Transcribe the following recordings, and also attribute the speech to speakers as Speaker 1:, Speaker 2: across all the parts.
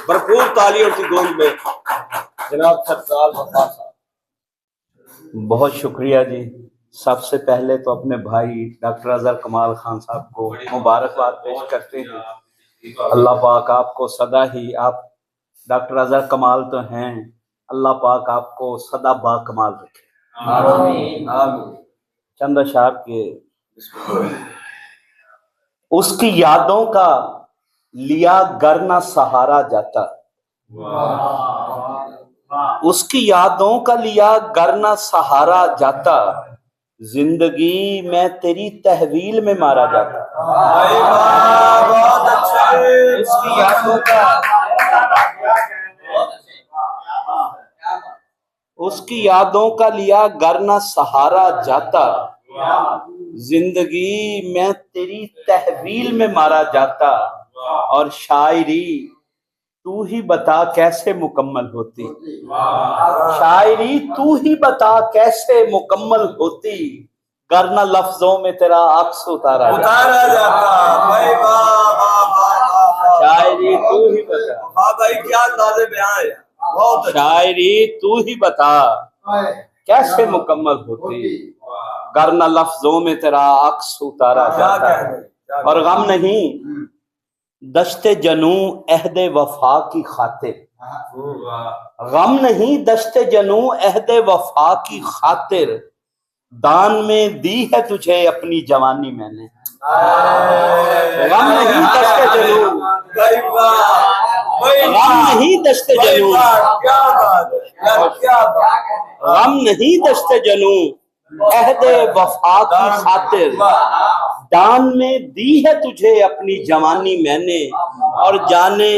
Speaker 1: भरपूर तालियों की गूंज में जनाब सरकार वफा साहब।
Speaker 2: बहुत शुक्रिया जी। सबसे पहले तो अपने भाई डॉक्टर अजहर कमाल खान साहब को मुबारकबाद पेश करते हैं। अल्लाह पाक आपको सदा ही, आप डॉक्टर अजहर कमाल तो हैं, अल्लाह पाक आपको सदा बाकमाल रखे।
Speaker 1: आमीन आमीन।
Speaker 2: चंद अशार के उसकी यादों का लिया गर ना सहारा जाता, उसकी यादों का लिया गर ना सहारा जाता, जिंदगी में तेरी तहवील में मारा जाता।
Speaker 1: बहुत अच्छा।
Speaker 2: उसकी यादों का, उसकी यादों का लिया गर ना सहारा जाता, जिंदगी में तेरी तहवील में मारा जाता। और शायरी तू ही बता कैसे मुकम्मल होती, शायरी तू ही बता कैसे मुकम्मल होती, करना लफ्जों में तेरा अक्स उतारा
Speaker 1: जाता। भाई वाह वाह वाह।
Speaker 2: शायरी तू ही बता।
Speaker 1: हाँ भाई क्या ताज़े बयान है। बहुत
Speaker 2: शायरी तू ही बता कैसे मुकम्मल होती, करना लफ्जों में तेरा अक्स उतारा जाता। और गम नहीं दश्ते जनू अहदे वफा की खातिर, गम नहीं दश्ते जनू अहदे वफा की खातिर, दान में दी है तुझे अपनी जवानी मैंने। गम नहीं दश्ते जनू, गम नहीं दश्ते जनू, गम नहीं दश्ते जनू अहदे वफा की खातिर, दान में दी है तुझे अपनी जवानी मैंने। और जाने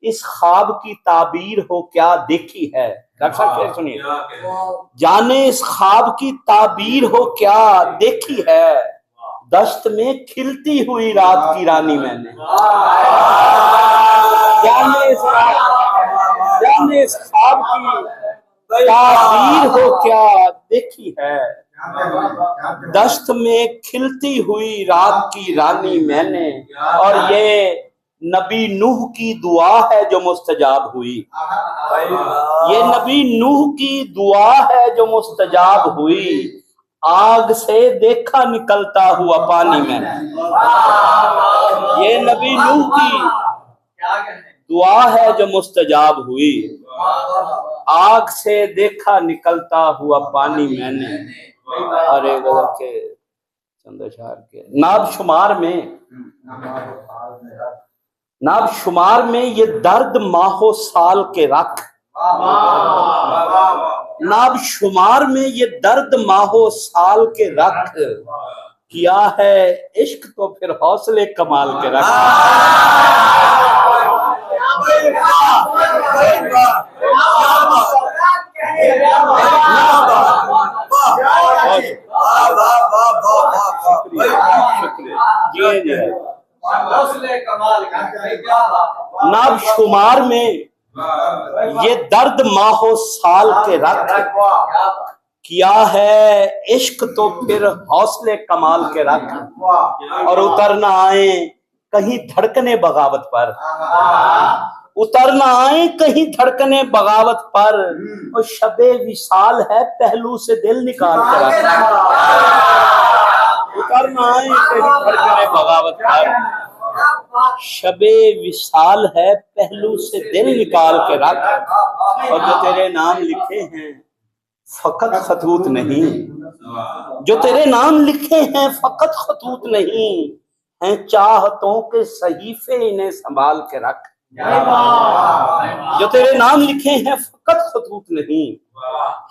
Speaker 2: इस ख्वाब की ताबीर हो क्या देखी है। डॉक्टर साहब शेर सुनिए, जाने इस ख्वाब की ताबीर हो क्या देखी है, दश्त में खिलती हुई रात की रानी मैंने। जाने इस ख्वाब की ताबीर हो क्या देखी है, दश्त में खिलती हुई रात की रानी मैंने। और ये नबी नूह की दुआ है जो मुस्तजाब हुई, ये नबी नूह की दुआ है जो मुस्तजाब हुई, आग से देखा निकलता हुआ पानी में। ये नबी नूह की दुआ है जो मुस्तजाब हुई, आग से देखा निकलता हुआ पानी मैंने। और एक गजल के चंद अशार के नाब शुमार में ये दर्द माहो साल के रख, नाब शुमार में ये दर्द माहो साल के रख, किया है इश्क तो फिर हौसले कमाल के रख। नाब शुमार में ये दर्द माहो साल के रख, किया है इश्क तो फिर हौसले कमाल के रख। और उतर ना आए कहीं धड़कने बगावत पर, उतर ना आए कहीं धड़कने बगावत पर, और शबे विशाल है पहलू से दिल निकाल के रख। उतर ना आए कहीं धड़कने बगावत पर, शबे विशाल है पहलू से दिल निकाल के रख। और जो तेरे नाम लिखे हैं फकत खतूत नहीं, जो तेरे नाम लिखे हैं फकत खतूत नहीं, हैं चाहतों के सहीफे इन्हें संभाल के रख। जो तेरे नाम लिखे हैं फकत खतूत नहीं,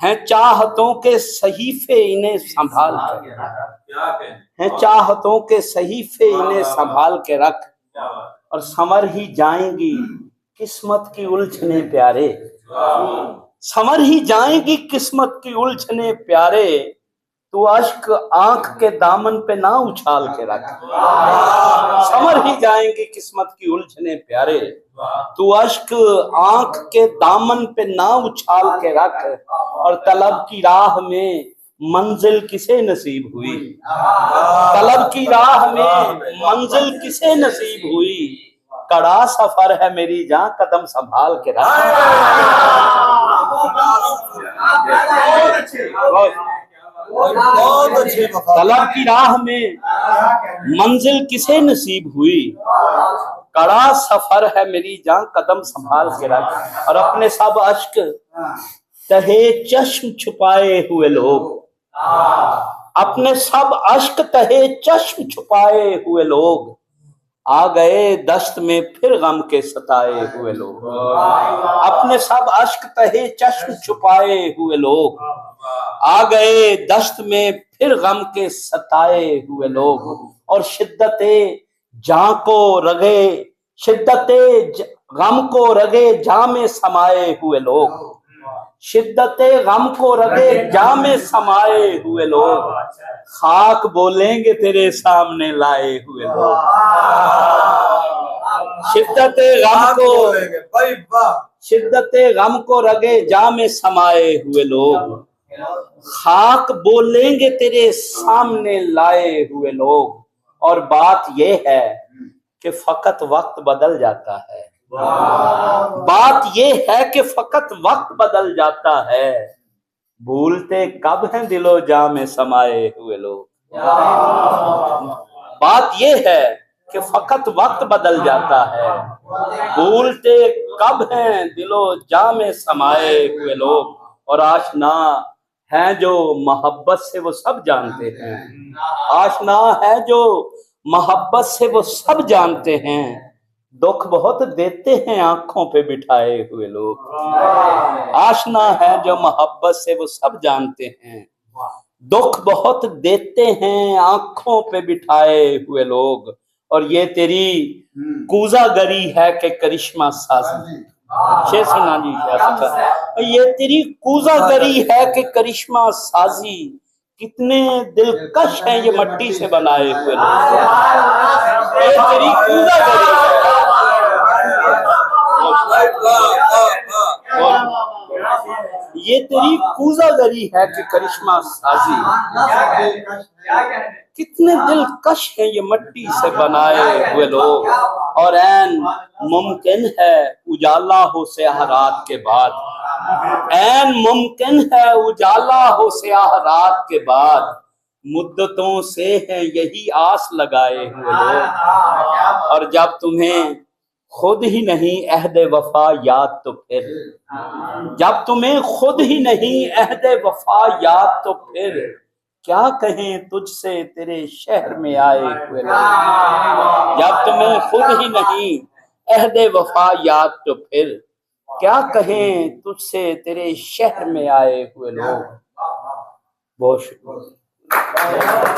Speaker 2: हैं चाहतों के सहीफे इन्हें संभाल के रख, हैं चाहतों के सहीफे इन्हें संभाल के रख। और संवर ही जाएंगी किस्मत की उलझने प्यारे, संवर ही जाएंगी किस्मत की उलझने प्यारे, तू अश्क आंख के दामन पे ना उछाल के रख। संवर ही जाएंगी किस्मत की उलझने प्यारे, तू अश्क आंख के दामन पे ना उछाल के रख। और तलब की राह में मंजिल किसे नसीब हुई, तलब की राह में मंजिल किसे नसीब हुई, कड़ा सफर है मेरी जान, कदम संभाल के रख।
Speaker 1: बहुत अच्छे
Speaker 2: तलब की राह में मंजिल किसे नसीब हुई, कड़ा सफर है मेरी जान, कदम संभाल के रख। और अपने सब अश्क तहे चश्म छुपाए हुए लोग, अपने सब अश्क तहे चश्म छुपाए हुए लोग, आ गए दश्त में फिर गम के सताए हुए लोग। अपने सब अश्क तहे चश्म छुपाए हुए लोग, आ गए दश्त में फिर गम के सताए हुए लोग। और शिद्दते जां को रगे, शिद्दते गम को रगे जां में समाये हुए लोग, शिद्दते गम को रगे जां में समाये हुए लोग, खाक बोलेंगे तेरे सामने लाए हुए लोग। शिद्दते गम को, शिद्दते गम को रगे जां में समाये हुए लोग, खाक बोलेंगे तेरे सामने लाए हुए लोग। और बात यह है कि फकत वक्त बदल जाता है, बात यह है कि फकत वक्त बदल जाता है, भूलते कब हैं दिलो जां में समाये हुए लोग। बात यह है कि फकत वक्त बदल जाता है, भूलते कब हैं दिलो जां में समाये हुए लोग। और आशना हैं जो मोहब्बत से वो सब जानते हैं, आशना है जो मोहब्बत से वो सब जानते हैं, दुख बहुत देते हैं आंखों पे बिठाए हुए लोग। आशना है जो मोहब्बत से वो सब जानते हैं, दुख बहुत देते हैं आंखों पे बिठाए हुए लोग। और ये तेरी कूजागरी है कि करिश्मा साजी, शेर सुना जी, ये तेरी कूजागरी है कि करिश्मा साजी, कितने दिलकश हैं ये मट्टी से बनाए हुए लोग। ये तेरी कूजागरी है, ये तेरी कूजागरी है कि करिश्मा साजी, कितने दिलकश हैं ये मट्टी से बनाए हुए लोग। और ऐन मुमकिन है उजाला हो स्याह रात के बाद, ऐन मुमकिन है उजाला हो स्याह रात के बाद, मुद्दतों से है यही आस लगाए हुए लोग। और जब तुम्हें खुद ही नहीं अहदे वफा याद तो फिर, जब तुम्हें खुद ही नहीं अहदे वफा याद तो फिर, क्या कहें तुझसे तेरे शहर में आए हुए लोग। जब तुम्हें खुद ही नहीं अहदे वफा याद तो फिर, क्या कहें तुझसे तेरे शहर में आए हुए लोग। बहुत शुक्रिया।